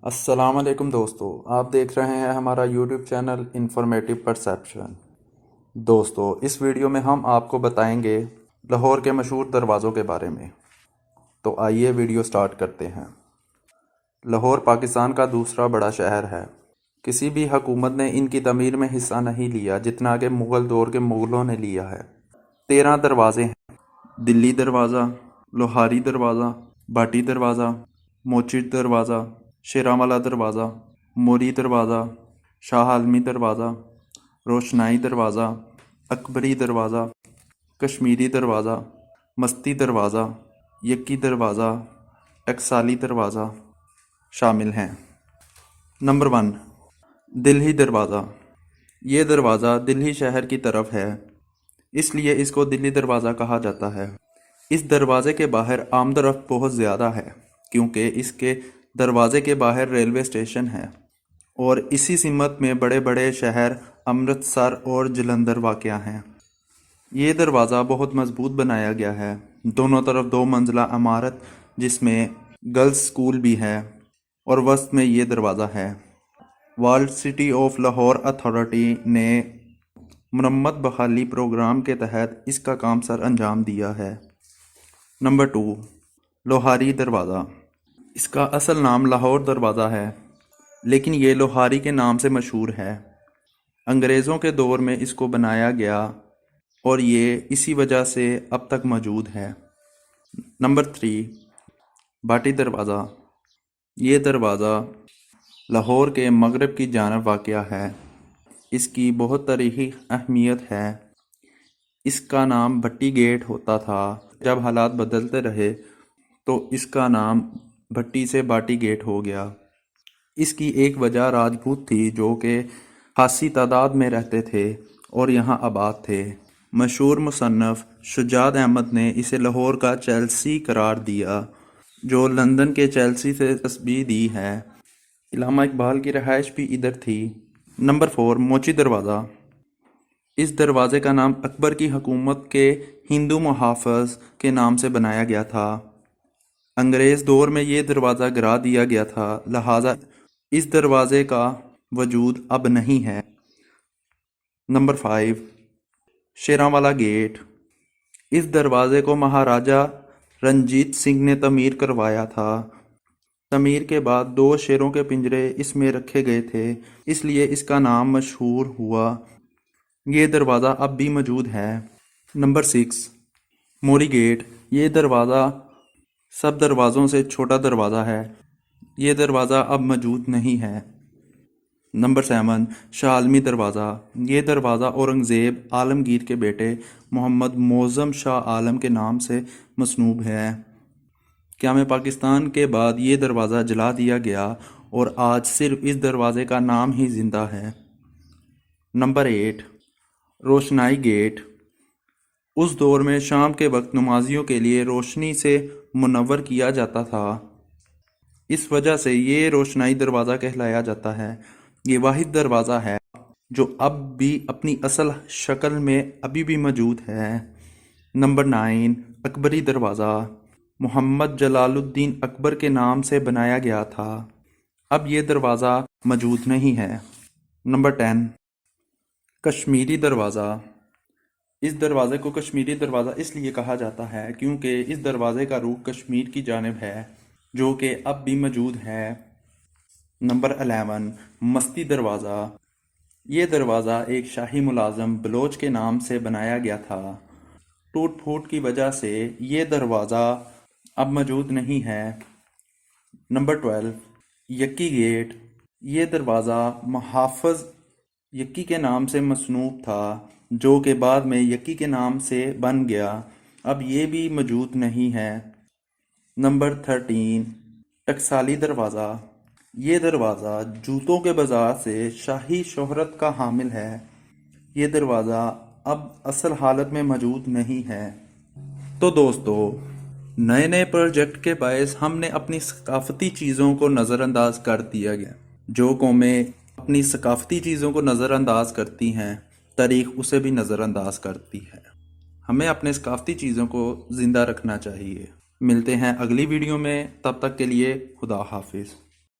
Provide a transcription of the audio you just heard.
السلام علیکم دوستو، آپ دیکھ رہے ہیں ہمارا یوٹیوب چینل انفارمیٹو پرسیپشن۔ دوستو، اس ویڈیو میں ہم آپ کو بتائیں گے لاہور کے مشہور دروازوں کے بارے میں۔ تو آئیے ویڈیو سٹارٹ کرتے ہیں۔ لاہور پاکستان کا دوسرا بڑا شہر ہے۔ کسی بھی حکومت نے ان کی تعمیر میں حصہ نہیں لیا جتنا کہ مغل دور کے مغلوں نے لیا ہے۔ 13 دروازے ہیں: دلی دروازہ، لوہاری دروازہ، بھاٹی دروازہ، موچی دروازہ، شیراں دروازہ، موری دروازہ، شاہ عالمی دروازہ، روشنائی دروازہ، اکبری دروازہ، کشمیری دروازہ، مستی دروازہ، یکی دروازہ، ٹکسالی دروازہ شامل ہیں۔ نمبر 1، دلہی دروازہ۔ یہ دروازہ دلہی شہر کی طرف ہے، اس لیے اس کو دلی دروازہ کہا جاتا ہے۔ اس دروازے کے باہر آمد و رفت بہت زیادہ ہے کیونکہ اس کے دروازے کے باہر ریلوے اسٹیشن ہے اور اسی سمت میں بڑے بڑے شہر امرتسر اور جلندھر واقع ہیں۔ یہ دروازہ بہت مضبوط بنایا گیا ہے، دونوں طرف 2 منزلہ عمارت جس میں گرلز سکول بھی ہے اور وسط میں یہ دروازہ ہے۔ Walled city of Lahore authority نے مرمت بحالی پروگرام کے تحت اس کا کام سر انجام دیا ہے۔ نمبر 2، لوہاری دروازہ۔ اس کا اصل نام لاہور دروازہ ہے لیکن یہ لوہاری کے نام سے مشہور ہے۔ انگریزوں کے دور میں اس کو بنایا گیا اور یہ اسی وجہ سے اب تک موجود ہے۔ نمبر 3، بھاٹی دروازہ۔ یہ دروازہ لاہور کے مغرب کی جانب واقع ہے۔ اس کی بہت تاریخی اہمیت ہے۔ اس کا نام بھٹی گیٹ ہوتا تھا، جب حالات بدلتے رہے تو اس کا نام بھٹی سے باٹی گیٹ ہو گیا۔ اس کی ایک وجہ راجپوت تھی جو کہ خاصی تعداد میں رہتے تھے اور یہاں آباد تھے۔ مشہور مصنف شجاعت احمد نے اسے لاہور کا چیلسی قرار دیا، جو لندن کے چیلسی سے تشبیہ دی ہے۔ علامہ اقبال کی رہائش بھی ادھر تھی۔ نمبر 4، موچی دروازہ۔ اس دروازے کا نام اکبر کی حکومت کے ہندو محافظ کے نام سے بنایا گیا تھا۔ انگریز دور میں یہ دروازہ گرا دیا گیا تھا، لہٰذا اس دروازے کا وجود اب نہیں ہے۔ نمبر 5، شیراں والا گیٹ۔ اس دروازے کو مہاراجہ رنجیت سنگھ نے تعمیر کروایا تھا۔ تعمیر کے بعد 2 شیروں کے پنجرے اس میں رکھے گئے تھے، اس لیے اس کا نام مشہور ہوا۔ یہ دروازہ اب بھی موجود ہے۔ نمبر 6، موری گیٹ۔ یہ دروازہ سب دروازوں سے چھوٹا دروازہ ہے۔ یہ دروازہ اب موجود نہیں ہے۔ نمبر 7، شاہ عالمی دروازہ۔ یہ دروازہ اورنگزیب عالمگیر کے بیٹے محمد معظم شاہ عالم کے نام سے مسنوب ہے۔ قیام پاکستان کے بعد یہ دروازہ جلا دیا گیا اور آج صرف اس دروازے کا نام ہی زندہ ہے۔ Number 8، روشنائی get. اس دور میں شام کے وقت نمازیوں کے لیے روشنی سے منور کیا جاتا تھا، اس وجہ سے یہ روشنائی دروازہ کہلایا جاتا ہے۔ یہ واحد دروازہ ہے جو اب بھی اپنی اصل شکل میں ابھی بھی موجود ہے۔ نمبر 9، اکبری دروازہ۔ محمد جلال الدین اکبر کے نام سے بنایا گیا تھا، اب یہ دروازہ موجود نہیں ہے۔ نمبر 10، کشمیری دروازہ۔ اس دروازے کو کشمیری دروازہ اس لیے کہا جاتا ہے کیونکہ اس دروازے کا رخ کشمیر کی جانب ہے، جو کہ اب بھی موجود ہے۔ نمبر 11، مستی دروازہ۔ یہ دروازہ ایک شاہی ملازم بلوچ کے نام سے بنایا گیا تھا۔ ٹوٹ پھوٹ کی وجہ سے یہ دروازہ اب موجود نہیں ہے۔ نمبر 12، یکی گیٹ۔ یہ دروازہ محافظ یکی کے نام سے مسنوب تھا، جو کہ بعد میں یکی کے نام سے بن گیا، اب یہ بھی موجود نہیں ہے۔ نمبر 13، ٹکسالی دروازہ۔ یہ دروازہ جوتوں کے بازار سے شاہی شہرت کا حامل ہے۔ یہ دروازہ اب اصل حالت میں موجود نہیں ہے۔ تو دوستو، نئے نئے پروجیکٹ کے باعث ہم نے اپنی ثقافتی چیزوں کو نظر انداز کر دیا گیا۔ جو قومیں اپنی ثقافتی چیزوں کو نظر انداز کرتی ہیں، تاریخ اسے بھی نظر انداز کرتی ہے۔ ہمیں اپنے ثقافتی چیزوں کو زندہ رکھنا چاہیے۔ ملتے ہیں اگلی ویڈیو میں، تب تک کے لیے خدا حافظ۔